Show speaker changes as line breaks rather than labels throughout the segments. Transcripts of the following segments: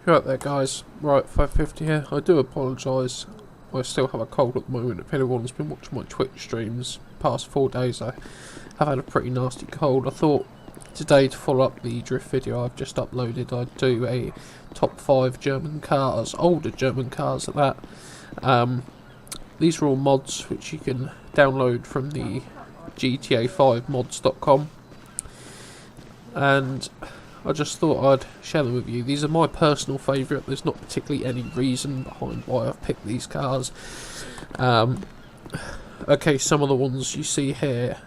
Right there guys, Riot550 here. I do apologise, I still have a cold at the moment. If anyone's been watching my Twitch streams past 4 days, I have had a pretty nasty cold. I thought today, to follow up the drift video I've just uploaded, I'd do a top 5 German cars, older German cars at that. These are all mods which you can download from the GTA5mods.com, and I just thought I'd share them with you. These are my personal favourite. There's not particularly any reason behind why I've picked these cars. Okay, some of the ones you see here,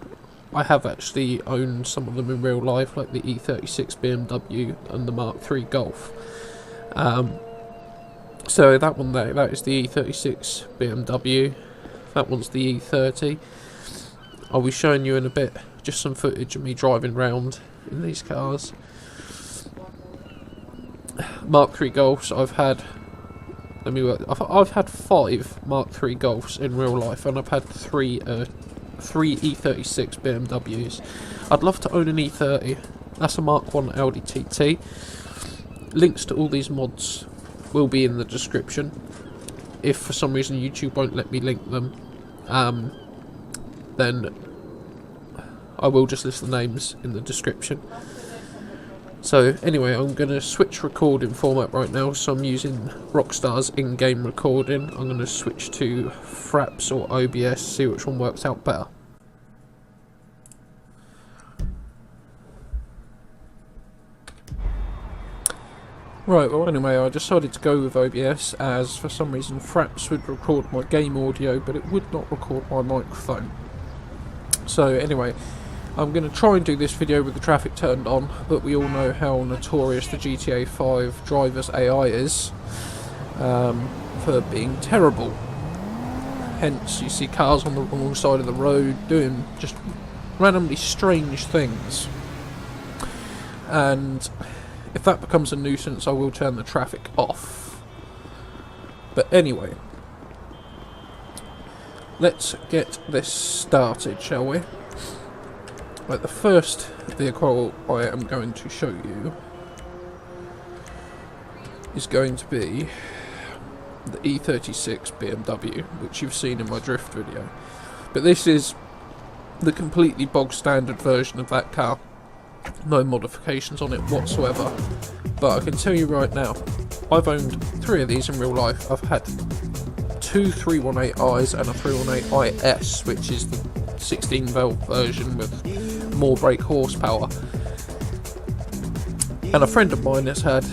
I have actually owned some of them in real life, like the E36 BMW and the Mk3 Golf. So that one there, that is the E36 BMW. That one's the E30. I'll be showing you in a bit just some footage of me driving round in these cars. Mk3 Golfs, I've had, I've had 5 Mk3 Golfs in real life, and I've had three E36 BMWs. I'd love to own an E30. That's a Mk1 Audi TT. Links to all these mods will be in the description. If for some reason YouTube won't let me link them, then I will just list the names in the description. So anyway, I'm going to switch recording format right now, so I'm using Rockstar's in-game recording. I'm going to switch to Fraps or OBS, see which one works out better. Right, well anyway, I decided to go with OBS as for some reason Fraps would record my game audio, but it would not record my microphone. So anyway, I'm going to try and do this video with the traffic turned on, but we all know how notorious the GTA 5 driver's AI is for being terrible. Hence, you see cars on the wrong side of the road doing just randomly strange things. And if that becomes a nuisance, I will turn the traffic off. But anyway, let's get this started, shall we? Right, the first vehicle I am going to show you is going to be the E36 BMW, which you've seen in my drift video. But this is the completely bog standard version of that car. No modifications on it whatsoever. But I can tell you right now, I've owned 3 of these in real life. I've had 2 318i's and a 318iS, which is the 16 valve version with more brake horsepower, and a friend of mine has had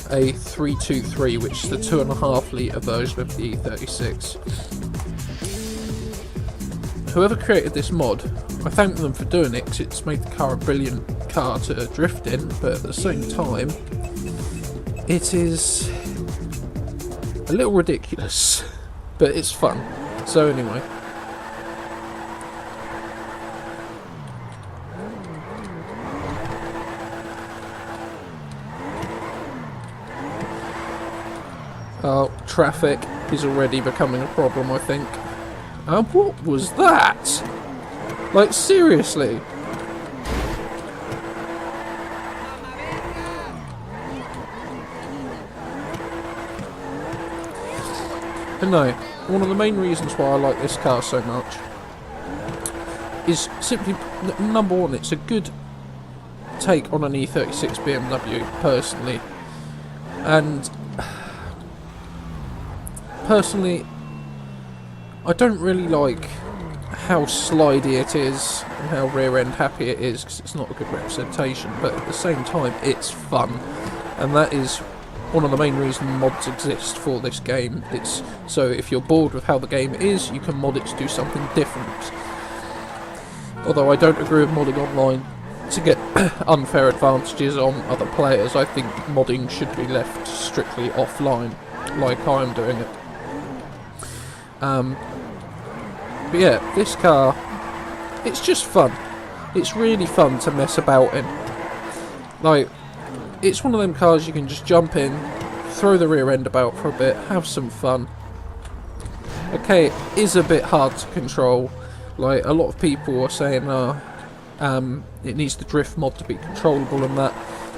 a 323, which is the 2.5 litre version of the E36. Whoever created this mod, I thank them for doing it, because it's made the car a brilliant car to drift in, but at the same time it is a little ridiculous, but it's fun. So anyway, traffic is already becoming a problem, I think. What was that? Like, seriously? And no, one of the main reasons why I like this car so much is simply, number one, it's a good take on an E36 BMW, personally. And personally, I don't really like how slidey it is and how rear end happy it is, because it's not a good representation, but at the same time it's fun, and that is one of the main reasons mods exist for this game. It's so if you're bored with how the game is, you can mod it to do something different. Although I don't agree with modding online to get unfair advantages on other players. I think modding should be left strictly offline, like I'm doing it. But yeah, this car, it's just fun. It's really fun to mess about in. Like, it's one of them cars you can just jump in, throw the rear end about for a bit, have some fun. Okay, it is a bit hard to control. Like, a lot of people are saying, it needs the drift mod to be controllable and that.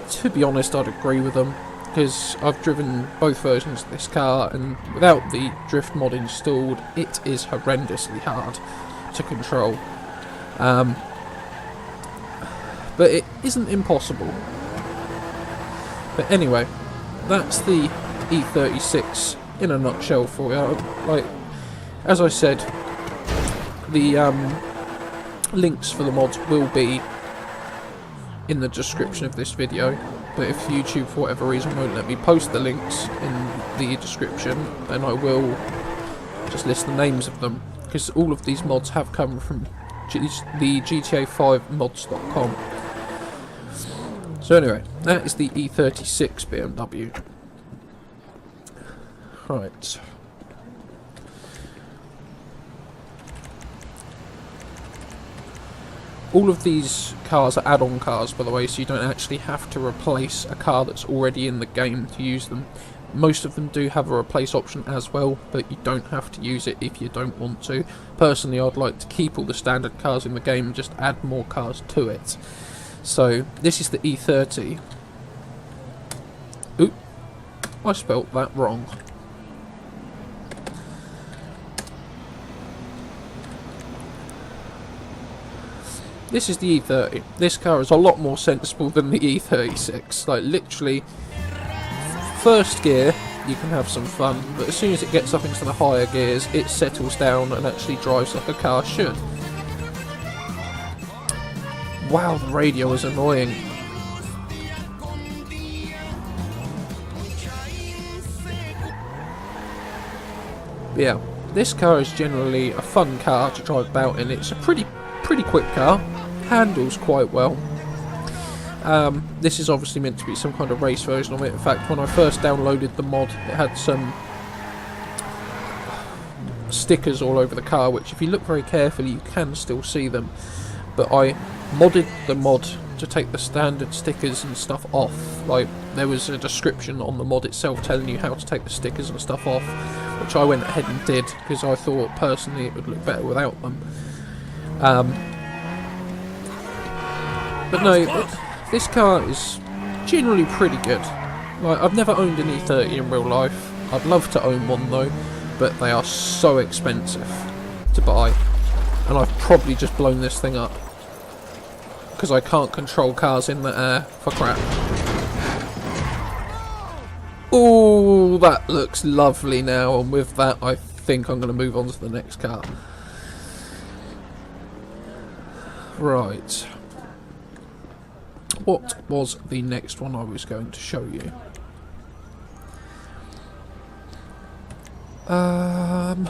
To be honest, I'd agree with them. because I've driven both versions of this car, and without the drift mod installed, it is horrendously hard to control. But it isn't impossible. But anyway, that's the E36 in a nutshell for you. Like, as I said, the links for the mods will be in the description of this video, but if YouTube for whatever reason won't let me post the links in the description, then I will just list the names of them, because all of these mods have come from the GTA5mods.com. So anyway, that is the E36 BMW. Right. All of these cars are add-on cars, by the way, so you don't actually have to replace a car that's already in the game to use them. Most of them do have a replace option as well, but you don't have to use it if you don't want to. Personally, I'd like to keep all the standard cars in the game and just add more cars to it. So, this is the E30. Oop, I spelt that wrong. This is the E30. This car is a lot more sensible than the E36. Like, literally, first gear, you can have some fun, but as soon as it gets up into the higher gears, it settles down and actually drives like a car should. Wow, the radio is annoying. But yeah, this car is generally a fun car to drive about in. It's a pretty quick car, handles quite well. This is obviously meant to be some kind of race version of it. In fact, when I first downloaded the mod, it had some stickers all over the car, which if you look very carefully you can still see them. But I modded the mod to take the standard stickers and stuff off. Like, there was a description on the mod itself telling you how to take the stickers and stuff off, which I went ahead and did, because I thought personally it would look better without them. But no, this car is generally pretty good. Like, I've never owned an E30 in real life. I'd love to own one though, but they are so expensive to buy, and I've probably just blown this thing up because I can't control cars in the air for crap. Ooh, that looks lovely now, and with that I think I'm going to move on to the next car. Right. What was the next one I was going to show you? I'll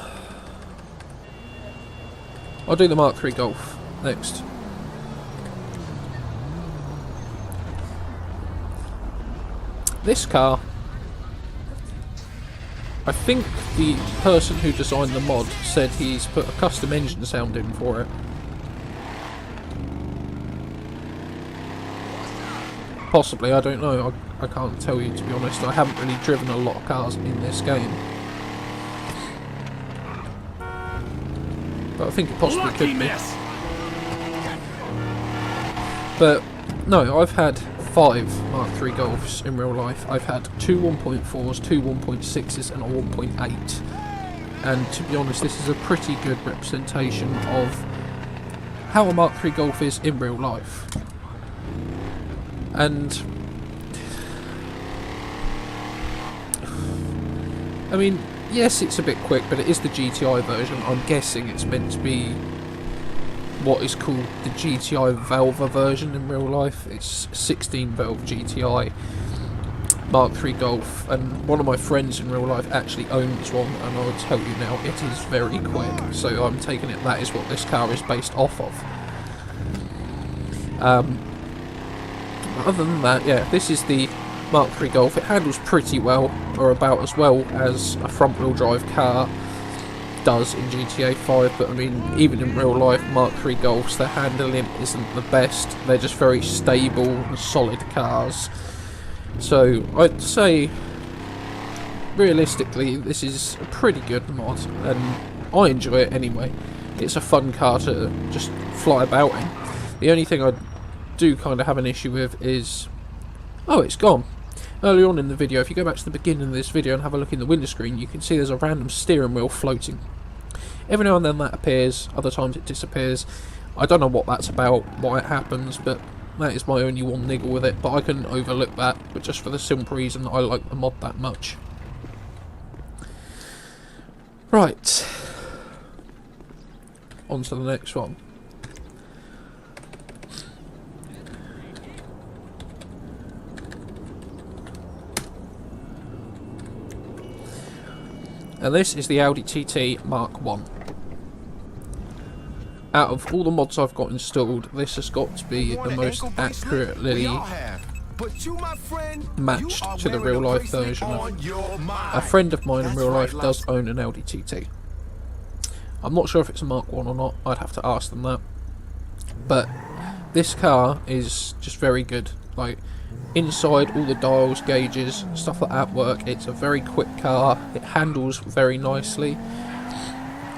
do the Mk3 Golf next. This car, I think the person who designed the mod said he's put a custom engine sound in for it. Possibly, I don't know. I can't tell you, to be honest. I haven't really driven a lot of cars in this game. But I think it possibly could be. But, no, I've had 5 Mk3 Golfs in real life. I've had 2 1.4s, 2 1.6s and a 1.8. And to be honest, this is a pretty good representation of how a Mk3 Golf is in real life. And I mean, yes, it's a bit quick, but it is the GTI version. I'm guessing it's meant to be what is called the GTI Valve version in real life. It's 16 valve GTI Mk3 Golf, and one of my friends in real life actually owns one, and I will tell you now, it is very quick. So I'm taking it that is what this car is based off of. Other than that, yeah, this is the Mk3 Golf. It handles pretty well, or about as well as a front-wheel drive car does in GTA 5, but I mean, even in real life, Mk3 Golfs, their handling isn't the best. They're just very stable and solid cars. So, I'd say, realistically, this is a pretty good mod, and I enjoy it anyway. It's a fun car to just fly about in. The only thing I do kind of have an issue with is... oh, it's gone. Earlier on in the video, if you go back to the beginning of this video and have a look in the windscreen, you can see there's a random steering wheel floating. Every now and then that appears, other times it disappears. I don't know what that's about, why it happens, but that is my only one niggle with it. But I can overlook that, but just for the simple reason that I like the mod that much. Right. On to the next one. And this is the Audi TT Mk1. Out of all the mods I've got installed, this has got to be the most accurately matched to the real life version of. A friend of mine in real life does own an Audi TT. I'm not sure if it's a Mk1 or not, I'd have to ask them that. But this car is just very good. Like, inside, all the dials, gauges, stuff like that work. It's a very quick car, it handles very nicely,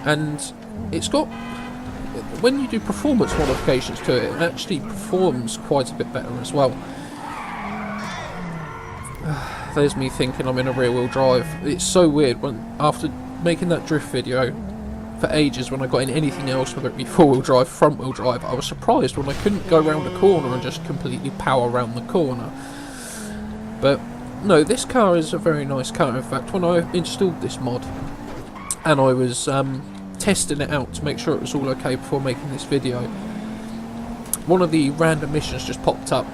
and it's got, when you do performance modifications to it, it actually performs quite a bit better as well. There's me thinking I'm in a rear wheel drive. It's so weird when, after making that drift video for ages, when I got in anything else, whether it be four-wheel drive, front-wheel drive, I was surprised when I couldn't go around a corner and just completely power around the corner. But no, this car is a very nice car. In fact, when I installed this mod and I was testing it out to make sure it was all okay before making this video, one of the random missions just popped up,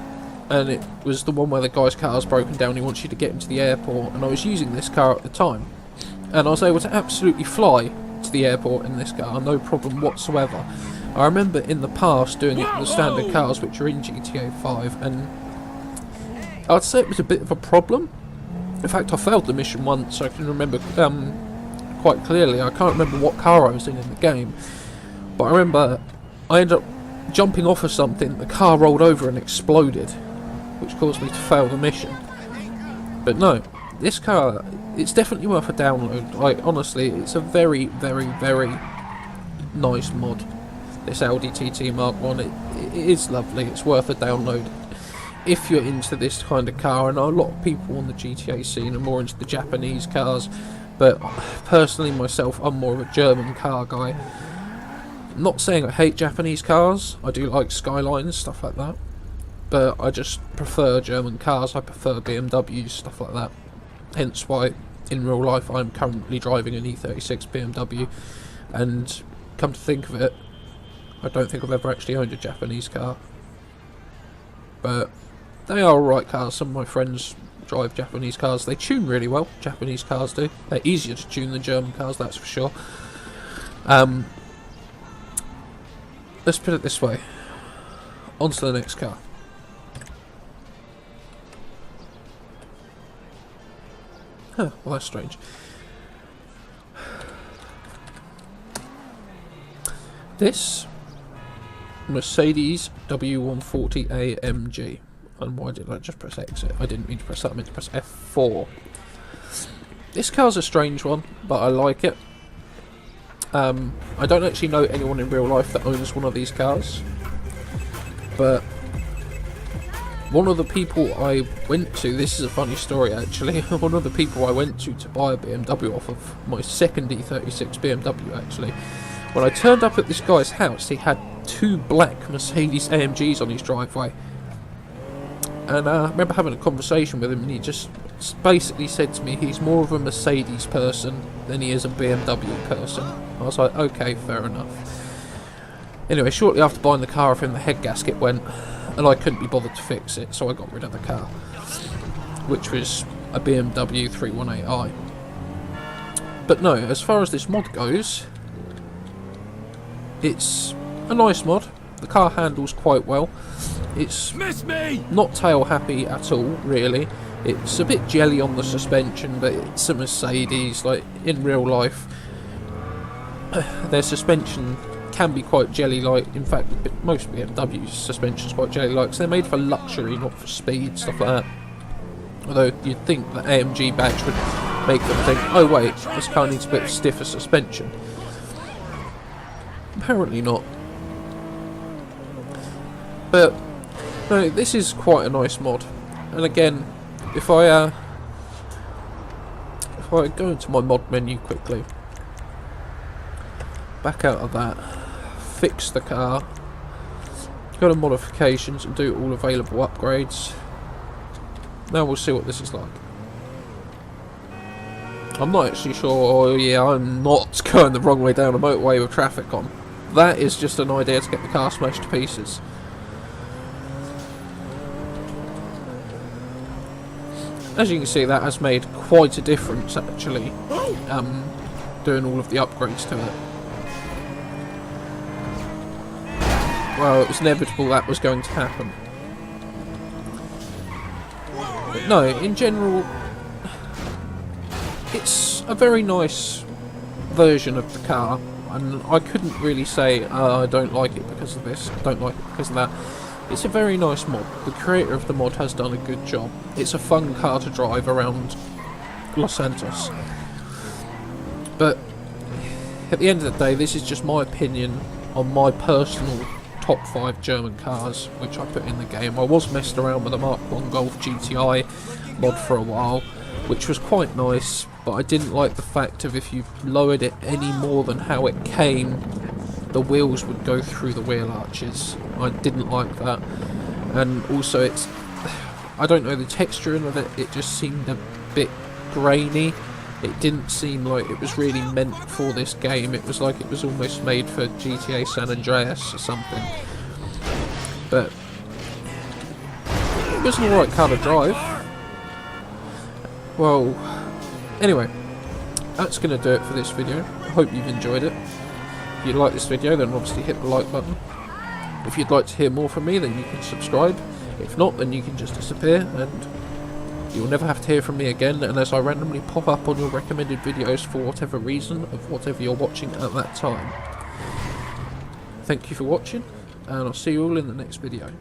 and it was the one where the guy's car's broken down, he wants you to get him to the airport, and I was using this car at the time, and I was able to absolutely fly to the airport in this car, no problem whatsoever. I remember in the past doing it with the standard cars which are in GTA 5, and I'd say it was a bit of a problem. In fact, I failed the mission once. I can remember quite clearly. I can't remember what car I was in the game, but I remember I ended up jumping off of something, the car rolled over and exploded, which caused me to fail the mission. But no, this car, it's definitely worth a download. Like, honestly, it's a very, very, very nice mod. This Audi TT Mk1, it is lovely. It's worth a download if you're into this kind of car. And a lot of people on the GTA scene are more into the Japanese cars, but personally myself, I'm more of a German car guy. I'm not saying I hate Japanese cars. I do like Skylines, stuff like that, but I just prefer German cars. I prefer BMWs, stuff like that. Hence why in real life I'm currently driving an E36 BMW, and come to think of it, I don't think I've ever actually owned a Japanese car. But they are alright cars. Some of my friends drive Japanese cars. They tune really well, Japanese cars do. They're easier to tune than German cars, that's for sure. Let's put it this way. On to the next car. Huh, well that's strange. This Mercedes W140 AMG. And why did I just press exit? I didn't mean to press that, I meant to press F4. This car's a strange one, but I like it. I don't actually know anyone in real life that owns one of these cars, but one of the people I went to, this is a funny story actually, one of the people I went to buy a BMW off of, my second E36 BMW actually, when I turned up at this guy's house, he had two black Mercedes AMGs on his driveway. And I remember having a conversation with him, and he just basically said to me he's more of a Mercedes person than he is a BMW person. I was like, okay, fair enough. Anyway, shortly after buying the car off him, the head gasket went, and I couldn't be bothered to fix it, so I got rid of the car, which was a BMW 318i. But no, as far as this mod goes, it's a nice mod. The car handles quite well. It's not tail happy at all, really. It's a bit jelly on the suspension, but it's a Mercedes. Like, in real life, their suspension can be quite jelly-like. In fact, most BMW suspension's quite jelly-like, so they're made for luxury, not for speed, stuff like that. Although you'd think the AMG badge would make them think, oh wait, this car needs a bit stiffer suspension. Apparently not. But no, this is quite a nice mod, and again, if I go into my mod menu quickly, back out of that, fix the car, go to modifications and do all available upgrades. Now we'll see what this is like. I'm not actually sure. Oh yeah, I'm not going the wrong way down a motorway with traffic on. That is just an idea to get the car smashed to pieces. As you can see, that has made quite a difference actually, doing all of the upgrades to it. Well, it was inevitable that was going to happen. But no, in general, it's a very nice version of the car, and I couldn't really say I don't like it because of this, I don't like it because of that. It's a very nice mod. The creator of the mod has done a good job. It's a fun car to drive around Los Santos. But at the end of the day, this is just my opinion on my personal top 5 German cars, which I put in the game. I was messing around with the Mk1 Golf GTI mod for a while, which was quite nice, but I didn't like the fact of if you lowered it any more than how it came, the wheels would go through the wheel arches. I didn't like that. And also it's, I don't know, the texture of it, it just seemed a bit grainy. It didn't seem like it was really meant for this game. It was like it was almost made for GTA San Andreas or something. But it was an alright car to drive. Well, anyway, that's going to do it for this video. I hope you've enjoyed it. If you like this video, then obviously hit the like button. If you'd like to hear more from me, then you can subscribe. If not, then you can just disappear and you'll never have to hear from me again unless I randomly pop up on your recommended videos for whatever reason of whatever you're watching at that time. Thank you for watching, and I'll see you all in the next video.